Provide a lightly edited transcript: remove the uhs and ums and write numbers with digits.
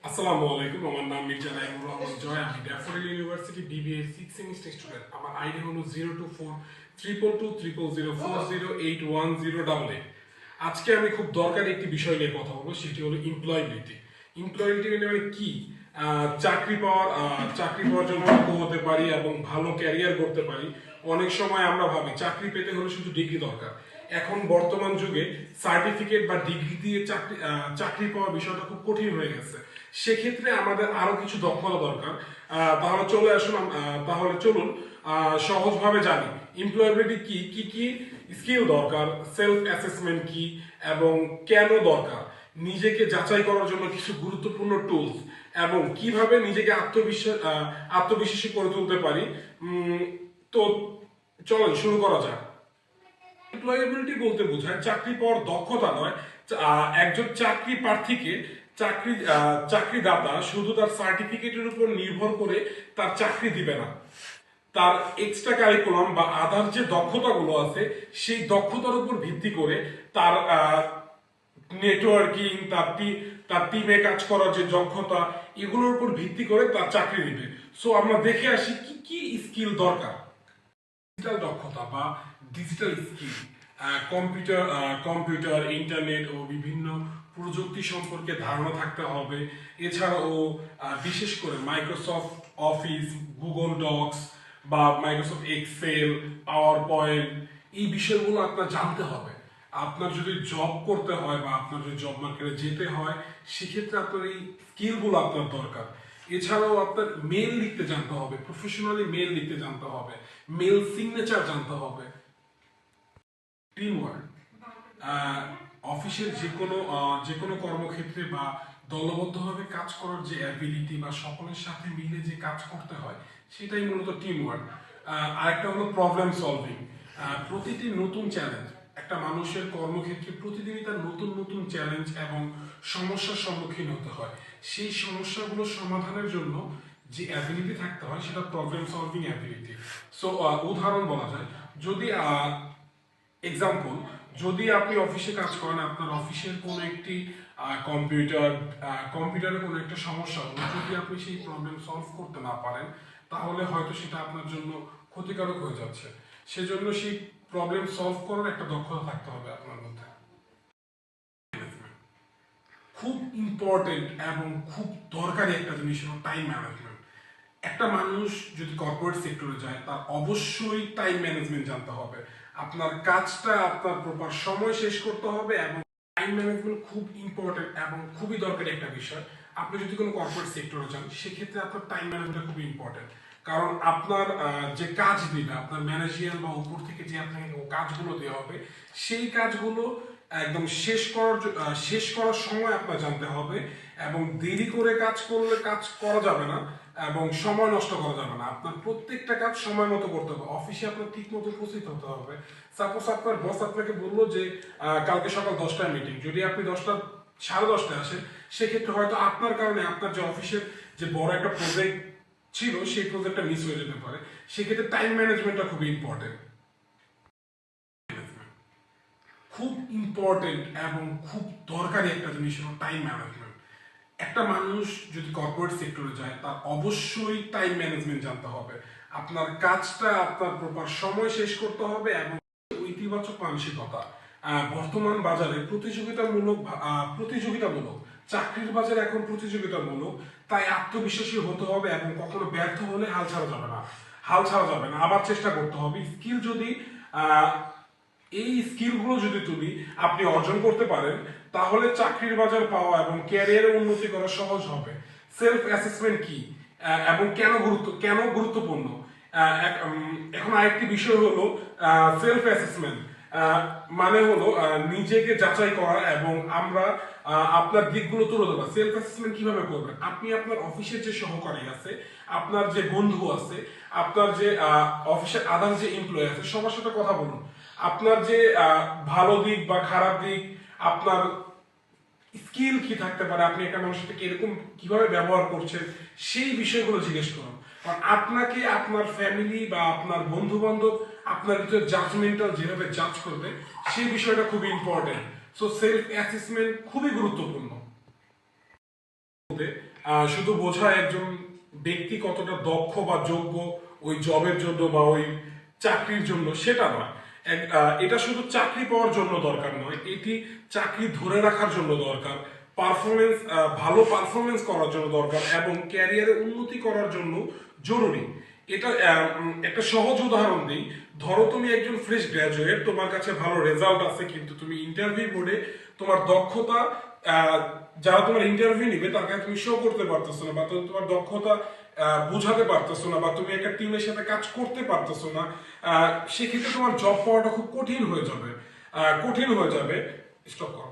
আসসালামু আলাইকুম, আমার নাম মির্জা নাইমুর রহমান জয়। আমি daffodil university BBA 6 semester student. আমার আইডি হলো 02422200808108। আজকে আমি খুব দরকারি একটি বিষয় নিয়ে কথা বলবো, সেটি হলো এমপ্লয়াবিলিটি। এমপ্লয়াবিলিটি মানে কি? চাকরি পাওয়ার জন্য যোগ্য হতে পারি এবং ভালো ক্যারিয়ার করতে পারি। অনেক সময় আমরা ভাবি চাকরি পেতে হলে শুধু ডিগ্রি দরকার। এখন বর্তমান যুগে সার্টিফিকেট বা ডিগ্রি দিয়ে চাকরি পাওয়ার বিষয়টা খুব কঠিন হয়ে গেছে। সেক্ষেত্রে আমাদের আরো কিছু দক্ষতা দরকার। তাহলে চলুন সহজভাবে জানি এমপ্লয়াবিলিটি কি কি কি স্কিল দরকার, সেলফ অ্যাসেসমেন্ট কি এবং কেন দরকার, নিজেকে যাচাই করার জন্য কিছু গুরুত্বপূর্ণ টুলস এবং কিভাবে নিজেকে আত্মবিশ্বাসী করে তুলতে পারি। তো চলুন শুরু করা যাক। এমপ্লয়াবিলিটি বলতে বোঝায় চাকরি পাওয়ার দক্ষতা নয়। একজন চাকরি প্রার্থীকে চাকরিদাতা শুধু তার সার্টিফিকেটের উপর নির্ভর করে তার চাকরি দিবে না। তার এক্সট্রা কারিকুলাম বা আদার যে দক্ষতাগুলো আছে সেই দক্ষতার উপর ভিত্তি করে তার নেটওয়ার্কিং, তার টিমে কাজ করার যে দক্ষতা, এগুলোর উপর ভিত্তি করে তার চাকরি দিবে। সো আমরা দেখে আসি কি কি স্কিল দরকার। ডিজিটাল দক্ষতা বা ডিজিটাল স্কিল, কম্পিউটার, ইন্টারনেট ও বিভিন্ন প্রযুক্তি সম্পর্কে ধারণা থাকতে হবে। এছাড়াও বিশেষ করে মাইক্রোসফট অফিস, গুগল ডক্স বা মাইক্রোসফট এক্সেল, পাওয়ার পয়েন্ট, এই বিষয়গুলো আপনার জানতে হবে। আপনার যদি জব করতে হয় বা আপনার যদি জব মার্কেটে যেতে হয়, সেক্ষেত্রে আপনার এই স্কিলগুলো আপনার দরকার। এছাড়াও আপনার মেল লিখতে জানতে হবে, প্রফেশনালি মেল লিখতে জানতে হবে, মেল সিগনেচার জানতে হবে। টিম ওয়ার্ক, অফিসের যে কোনো কর্মক্ষেত্রে বা দলবদ্ধভাবে কাজ করার যে অ্যাবিলিটি বা সকলের সাথে মিলে যে কাজ করতে হয়, সেটাই মূলত টিম ওয়ার্ক। আরেকটা হলো প্রবলেম সলভিং। প্রতিটি নতুন চ্যালেঞ্জ, একটা মানুষের কর্মক্ষেত্রে প্রতিদিনই তার নতুন নতুন চ্যালেঞ্জ এবং সমস্যার সম্মুখীন হতে হয়। সেই সমস্যাগুলো সমাধানের জন্য যে অ্যাবিলিটি থাকতে হয় সেটা প্রবলেম সলভিং অ্যাবিলিটি। সো উদাহরণ বলা যায়, যদি এক্সাম্পল, যদি আপনি অফিসে কাজ করেন, আপনার অফিসের কোনো একটি কম্পিউটারে কোনো একটা সমস্যা হলো, যদি আপনি সেই প্রবলেম সলভ করতে না পারেন, তাহলে হয়তো সেটা আপনার জন্য ক্ষতিকারক হয়ে যাচ্ছে। সেজন্য সেই প্রবলেম সলভ করার একটা দক্ষতা থাকতে হবে আপনার মধ্যে। খুব ইম্পর্টেন্ট এবং খুব দরকারি একটা জিনিস হলো টাইম ম্যানেজমেন্ট। একটা মানুষ যদি কর্পোরেট সেক্টরে যায়, তার অবশ্যই টাইম ম্যানেজমেন্ট জানতে হবে। আপনার কাজটা আপনার প্রপার সময় শেষ করতে হবে এবং টাইম ম্যানেজমেন্ট খুব ইম্পর্টেন্ট এবং খুবই দরকারি একটা বিষয়। আপনি যদি কোনো কর্পোরেট সেক্টরে যান, সেক্ষেত্রে আপনার টাইম ম্যানেজমেন্ট খুবই ইম্পর্টেন্ট। কারণ আপনার যে কাজ দিবে, আপনার ম্যানেজিয়াল বা উপর থেকে যে আপনাকে কাজগুলো দেওয়া হবে, সেই কাজগুলো একদম শেষ করার সময় আপনার জানতে হবে এবং দেরি করে কাজ করলে কাজ করা যাবে না এবং সময় নষ্ট করা যাবে না। আপনার প্রত্যেকটা কাজ সময় মতো করতে হবে। অফিসে আপনার ঠিক মতো উপস্থিত হতে হবে। সাপোজ আপনার বস আপনাকে বললো যে কালকে সকাল 10টায় মিটিং, যদি আপনি 10:30 আসেন, সেক্ষেত্রে হয়তো আপনার কারণে আপনার যে অফিসের যে বড় একটা প্রজেক্ট ছিল, সেই প্রজেক্টটা মিস হয়ে যেতে পারে। সেক্ষেত্রে টাইম ম্যানেজমেন্টটা খুবই ইম্পর্টেন্ট। খুব ইম্পর্টেন্ট এবং খুব দরকারি একটা জিনিস হলো টাইম ম্যানেজমেন্ট। একটা মানুষ যদি কর্পোরেট সেক্টরে যায়, তার অবশ্যই টাইম ম্যানেজমেন্ট জানতে হবে। আপনার কাজটা আপনার প্রপার সময় শেষ করতে হবে এবং ইতিবাচক মানসিকতা। বর্তমান বাজারে প্রতিযোগিতামূলক চাকরির বাজার এখন প্রতিযোগিতামূলক, তাই আত্মবিশ্বাসী হতে হবে এবং কখনো ব্যর্থ হলে হাল ছাড়া যাবে না, আবার চেষ্টা করতে হবে। এই স্কিলগুলো যদি আপনি অর্জন করতে পারেন, তাহলে চাকরির বাজার পাওয়া এবং ক্যারিয়ারে উন্নতি করা সহজ হবে। সেলফ অ্যাসেসমেন্ট কি এবং কেন গুরুত্বপূর্ণ? এখন আরেকটি বিষয় হলো সেলফ অ্যাসেসমেন্ট। মানে হলো নিজেকে যাচাই করা এবং আপনার দিকগুলো তুলে ধরা। সেলফ অ্যাসেসমেন্ট কিভাবে করবেন? আপনি আপনার অফিসের যে সহকারী আছে, আপনার যে বন্ধু আছে, আপনার যে অফিসের আদার যে এমপ্লয়ি আছে, সবার সাথে কথা বলুন। আপনার যে ভালো দিক বা খারাপ দিক, আপনার স্কিল কি থাকতে পারে, আপনি একটা মানুষের সাথে কিরকম কিভাবে ব্যবহার করছেন, সেই বিষয়গুলো জিজ্ঞেস করুন। কারণ আপনাকে আপনার ফ্যামিলি বা আপনার বন্ধু বান্ধব আপনার ভিতরে জাজমেন্টাল যেভাবে জাজ করবে, সেই বিষয়টা খুবই ইম্পর্টেন্ট। সো সেলফ অ্যাসেসমেন্ট খুবই গুরুত্বপূর্ণ। শুধু বোঝায় একজন ব্যক্তি কতটা দক্ষ বা যোগ্য ওই জবের জন্য বা ওই চাকরির জন্য, সেটা নয়। এটা শুধু চাকরি পাওয়ার জন্য দরকার নয়, এটি চাকরি ধরে রাখার জন্য দরকার, পারফরমেন্স ভালো পারফরমেন্স করার জন্য দরকার এবং ক্যারিয়ারে উন্নতি করার জন্য জরুরি। এটা একটা সহজ উদাহরণ দিই। ধরো তুমি একজন ফ্রেশ গ্রাজুয়েট, তোমার কাছে ভালো রেজাল্ট আছে, কিন্তু তুমি ইন্টারভিউ বোর্ডে তোমার দক্ষতা যারা তোমার ইন্টারভিউ নিবে তার কাছে তুমি শো করতে পারতেছো না, বা তোমার দক্ষতা বোঝাতে পারতেছো না, বা তুমি একটা টিমের সাথে কাজ করতে পারতেছো না, সেক্ষেত্রে তোমার জব পাওয়াটা খুব কঠিন হয়ে যাবে। স্টপ করো।